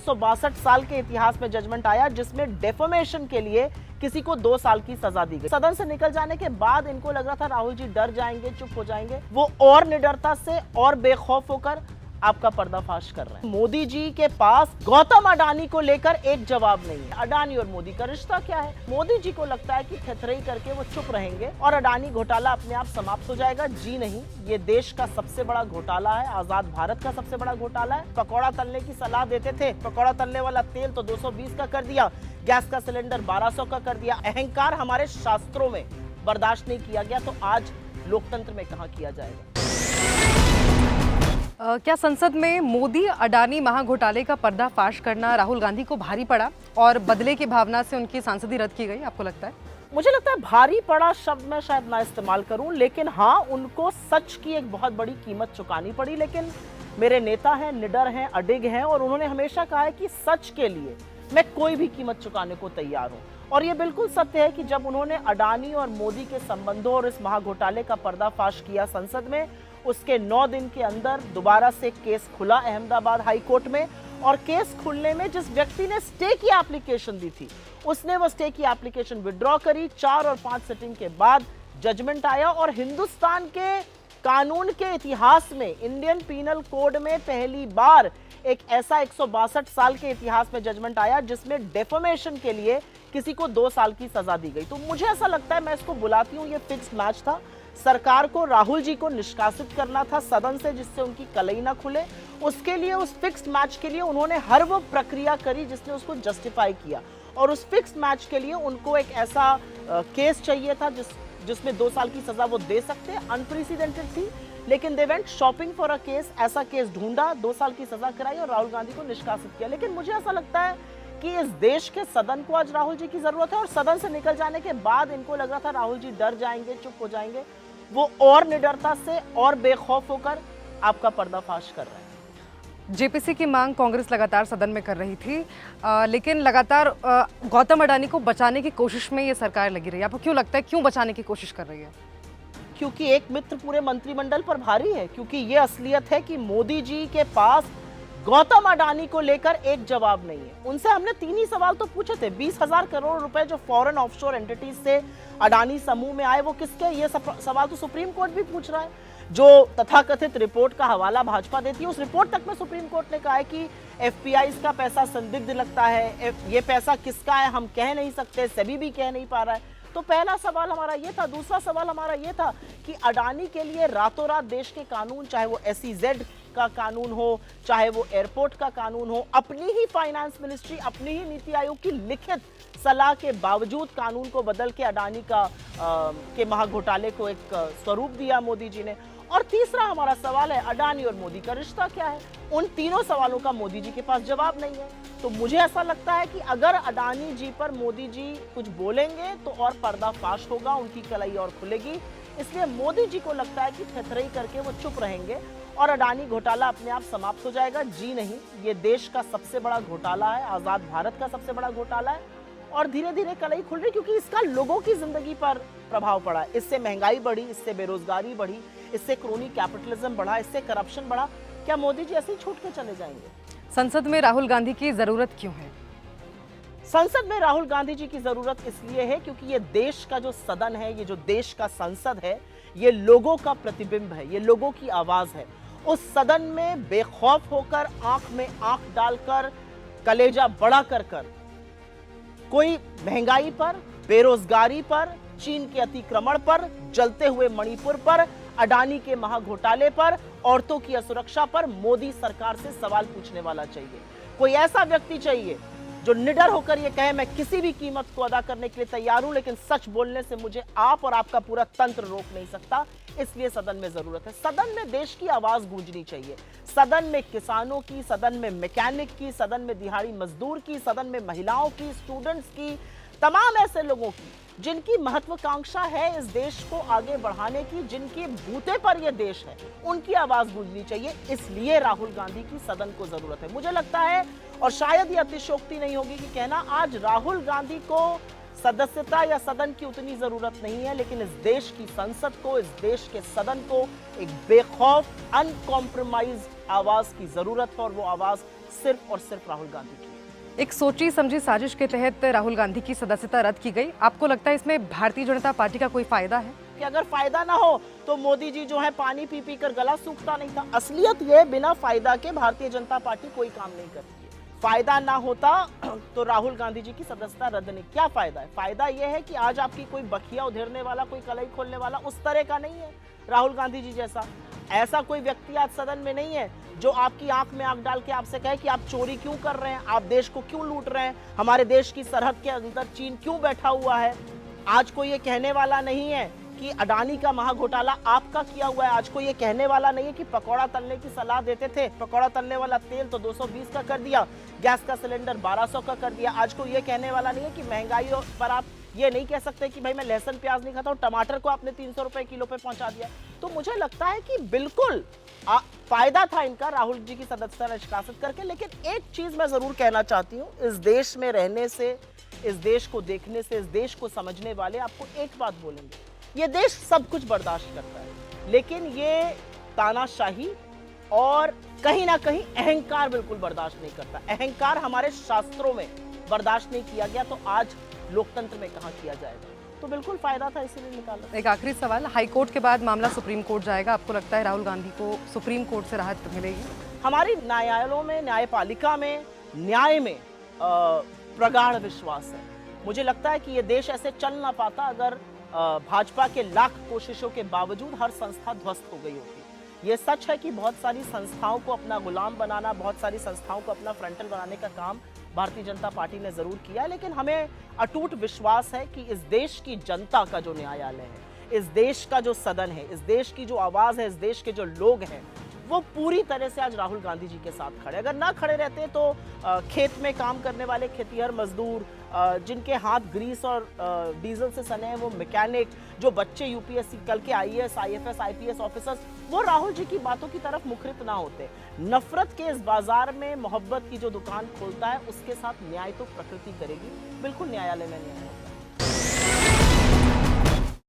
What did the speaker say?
162 साल के इतिहास में जजमेंट आया जिसमें डेफेमेशन के लिए किसी को 2 साल की सजा दी गई। सदन से निकल जाने के बाद इनको लग रहा था राहुल जी डर जाएंगे, चुप हो जाएंगे। वो और निडरता से और बेखौफ होकर आपका पर्दाफाश कर रहे हैं। मोदी जी के पास गौतम अडानी को लेकर एक जवाब नहीं है। अडानी और मोदी का रिश्ता क्या है? मोदी जी को लगता है कि थेथरई करके वो चुप रहेंगे और अडानी घोटाला अपने आप समाप्त हो जाएगा। जी नहीं, ये देश का सबसे बड़ा घोटाला है, आजाद भारत का सबसे बड़ा घोटाला है। पकौड़ा तलने की सलाह देते थे, पकौड़ा तलने वाला तेल तो 220 का कर दिया, गैस का सिलेंडर 1200 का कर दिया। अहंकार हमारे शास्त्रों में बर्दाश्त नहीं किया गया, तो आज लोकतंत्र में कहां किया जाएगा? क्या संसद में मोदी अडानी महाघोटाले का पर्दाफाश करना राहुल गांधी को भारी पड़ा और बदले की भावना से उनकी सांसदी रद्द की गई, आपको लगता है? मुझे लगता है भारी पड़ा शब्द मैं शायद ना इस्तेमाल करूं, लेकिन हाँ, उनको सच की एक बहुत बड़ी कीमत चुकानी पड़ी। लेकिन मेरे नेता हैं, निडर हैं, अडिग हैं और उन्होंने हमेशा कहा है कि सच के लिए मैं कोई भी कीमत चुकाने को तैयार हूं। और ये बिल्कुल सत्य है कि जब उन्होंने अडानी और मोदी के संबंधों और इस महाघोटाले का पर्दाफाश किया संसद में, उसके 9 दिन के अंदर दोबारा से केस खुला अहमदाबाद हाई कोर्ट में। और केस खुलने में जिस व्यक्ति ने स्टे की एप्लीकेशन दी थी, उसने वो स्टे की एप्लीकेशन विड्रॉ करी। 4 और 5 सिटिंग के बाद जजमेंट आया और हिंदुस्तान के कानून के इतिहास में, इंडियन पीनल कोड में पहली बार एक ऐसा 162 साल के इतिहास में जजमेंट आया जिसमें डेफेमेशन के लिए किसी को 2 साल की सजा दी गई। तो मुझे ऐसा लगता है, मैं इसको बुलाती हूँ, ये फिक्स मैच था। सरकार को राहुल जी को निष्कासित करना था सदन से, जिससे उनकी कलई ना खुले। उसके लिए, उस फिक्स्ड मैच के लिए उन्होंने हर वो प्रक्रिया करी जिसने उसको जस्टिफाई किया। और उस फिक्स्ड मैच के लिए उनको एक ऐसा केस चाहिए था जिसमें 2 साल की सजा वो दे सकते। अनप्रेसिडेंटेड थी, लेकिन they went shopping for a case. ऐसा केस ढूंढा, 2 साल की सजा कराई और राहुल गांधी को निष्कासित किया। लेकिन मुझे ऐसा लगता है कि इस देश के सदन को आज राहुल जी की जरूरत है। और सदन से निकल जाने के बाद इनको लग रहा था राहुल जी डर जाएंगे, चुप हो जाएंगे। वो और निडरता से और बेखौफ होकर आपका पर्दाफाश कर रहे हैं। जेपीसी की मांग कांग्रेस लगातार सदन में कर रही थी, लेकिन लगातार गौतम अडानी को बचाने की कोशिश में ये सरकार लगी रही है। आपको क्यों लगता है, क्यों बचाने की कोशिश कर रही है? क्योंकि एक मित्र पूरे मंत्रिमंडल पर भारी है। क्योंकि ये असलियत है कि मोदी जी के पास गौतम अडानी को लेकर एक जवाब नहीं है। उनसे हमने 3 ही सवाल तो पूछे थे। 20,000 करोड़ रुपए जो फॉरेन ऑफशोर एंटिटीज से अडानी समूह में आए, वो किसके? ये सवाल तो सुप्रीम कोर्ट भी पूछ रहा है। जो तथाकथित रिपोर्ट का हवाला भाजपा देती है, उस रिपोर्ट तक में सुप्रीम कोर्ट ने कहा है कि एफपीआई का पैसा संदिग्ध लगता है, ये पैसा किसका है हम कह नहीं सकते, सेबी भी कह नहीं पा रहा है। तो पहला सवाल हमारा ये था। दूसरा सवाल हमारा ये था कि अडानी के लिए रातों रात देश के कानून, चाहे वो SEZ का कानून हो, चाहे वो एयरपोर्ट का कानून हो, अपनी ही फाइनेंस मिनिस्ट्री, अपनी ही नीति आयोग की लिखित सलाह के बावजूद कानून को बदल के अडानी के महाघोटाले को एक स्वरूप दिया मोदी जी ने। और तीसरा हमारा सवाल है, अडानी और मोदी का रिश्ता क्या है? उन तीनों सवालों का मोदी जी के पास जवाब नहीं है। तो मुझे ऐसा लगता है कि अगर अडानी जी पर मोदी जी कुछ बोलेंगे तो और पर्दाफाश होगा, उनकी कलई और खुलेगी। इसलिए मोदी जी को लगता है कि थेथरई करके वो चुप रहेंगे और अडानी घोटाला अपने आप समाप्त हो जाएगा। जी नहीं, ये देश का सबसे बड़ा घोटाला है, आजाद भारत का सबसे बड़ा घोटाला है और धीरे धीरे कलई खुल रही, क्योंकि इसका लोगों की जिंदगी पर प्रभाव पड़ा। इससे महंगाई बढ़ी, इससे बेरोजगारी बढ़ी, इससे क्रोनी कैपिटलिज्म बढ़ा, इससे करप्शन बढ़ा। क्या मोदी जी ऐसे ही छूट के चले जाएंगे? संसद में राहुल गांधी की जरूरत क्यों है? संसद में राहुल गांधी जी की जरूरत इसलिए है क्योंकि ये देश का जो सदन है, ये जो देश का संसद है, ये लोगों का प्रतिबिंब है, ये लोगों की आवाज है। उस सदन में बेखौफ होकर, आंख में आंख डालकर, कलेजा बड़ा कर कोई महंगाई पर, बेरोजगारी पर, चीन के अतिक्रमण पर, जलते हुए मणिपुर पर, अडानी के महाघोटाले पर, औरतों की असुरक्षा पर मोदी सरकार से सवाल पूछने वाला चाहिए। कोई ऐसा व्यक्ति चाहिए जो निडर होकर ये कहे मैं किसी भी कीमत को अदा करने के लिए तैयार हूं, लेकिन सच बोलने से मुझे आप और आपका पूरा तंत्र रोक नहीं सकता। इसलिए सदन में जरूरत है। सदन में देश की आवाज गूंजनी चाहिए। सदन में किसानों की, सदन में मैकेनिक की, सदन में दिहाड़ी मजदूर की, सदन में महिलाओं की, स्टूडेंट्स की, तमाम ऐसे लोगों की जिनकी महत्वाकांक्षा है इस देश को आगे बढ़ाने की, जिनके बूते पर यह देश है, उनकी आवाज गूंजनी चाहिए। इसलिए राहुल गांधी की सदन को जरूरत है। मुझे लगता है, और शायद ये अतिशयोक्ति नहीं होगी कि कहना, आज राहुल गांधी को सदस्यता या सदन की उतनी जरूरत नहीं है, लेकिन इस देश की संसद को, इस देश के सदन को एक बेखौफ, अनकॉम्प्रोमाइज आवाज की जरूरत है और वो आवाज सिर्फ और सिर्फ राहुल गांधी की है। एक सोची समझी साजिश के तहत राहुल गांधी की सदस्यता रद्द की गई। आपको लगता है इसमें भारतीय जनता पार्टी का कोई फायदा है? कि अगर फायदा ना हो तो मोदी जी जो है पानी पी पी कर गला सूखता नहीं था। असलियत ये, बिना फायदा के भारतीय जनता पार्टी कोई काम नहीं करती है। फायदा ना होता तो राहुल गांधी जी की सदस्यता रद्द नहीं। क्या फायदा है? फायदा यह है कि आज आपकी कोई बखिया उधेड़ने वाला, कोई कलई खोलने वाला उस तरह का नहीं है राहुल गांधी जी जैसा। ऐसा कोई व्यक्ति आज सदन में नहीं है जो आपकी आंख में आंख डाल के आपसे कहे कि आप चोरी क्यों कर रहे हैं, आप देश को क्यों लूट रहे हैं, हमारे देश की सरहद के अंदर चीन क्यों बैठा हुआ है। आज कोई ये कहने वाला नहीं है कि अडानी का महाघोटाला आपका किया हुआ है। आज कोई ये कहने वाला नहीं है कि पकौड़ा तलने की सलाह देते थे, पकौड़ा तलने वाला तेल तो 220 का कर दिया, गैस का सिलेंडर 1200 का कर दिया। आज कोई ये कहने वाला नहीं है कि महंगाई पर आप ये नहीं कह सकते कि भाई मैं लहसुन प्याज नहीं खाता हूँ, टमाटर को आपने 300 रुपए किलो पे पहुंचा दिया। तो मुझे लगता है कि बिल्कुल फायदा था इनका राहुल जी की सदस्यता निष्कासित करके। लेकिन एक चीज मैं जरूर कहना चाहती हूँ, इस देश में रहने से, इस देश को देखने से, इस देश को समझने वाले आपको एक बात बोलेंगे, ये देश सब कुछ बर्दाश्त करता है, लेकिन ये तानाशाही और कहीं ना कहीं अहंकार बिल्कुल बर्दाश्त नहीं करता। अहंकार हमारे शास्त्रों में बर्दाश्त नहीं किया गया, तो आज लोकतंत्र में कहाँ किया जाएगा। तो बिल्कुल फायदा था, इसीलिए निकाला। एक आखिरी सवाल, हाई कोर्ट के बाद मामला सुप्रीम कोर्ट जाएगा, आपको लगता है राहुल गांधी को सुप्रीम कोर्ट से राहत मिलेगी? हमारी न्यायालयों में, न्यायपालिका में, न्याय में प्रगाढ़ विश्वास है। मुझे लगता है कि ये देश ऐसे चल ना पाता अगर भाजपा के लाख कोशिशों के बावजूद हर संस्था ध्वस्त हो गई होती। ये सच है कि बहुत सारी संस्थाओं को अपना गुलाम बनाना, बहुत सारी संस्थाओं को अपना फ्रंटल बनाने का काम भारतीय जनता पार्टी ने जरूर किया, लेकिन हमें अटूट विश्वास है कि इस देश की जनता का जो न्यायालय है, इस देश का जो सदन है, इस देश की जो आवाज है, इस देश के जो लोग हैं, वो पूरी तरह से आज राहुल गांधी जी के साथ खड़े। अगर ना खड़े रहते तो खेत में काम करने वाले खेतीहर मजदूर, जिनके हाथ ग्रीस और डीजल से सने हैं, वो मैकेनिक, जो बच्चे यूपीएससी कल के आईएएस, आईएफएस, आईपीएस ऑफिसर्स, वो राहुल जी की बातों की तरफ मुखरित ना होते। नफरत के इस बाजार में मोहब्बत की जो दुकान खोलता है, उसके साथ न्याय तो प्रकृति करेगी। बिल्कुल न्यायालय में न्याय होगा।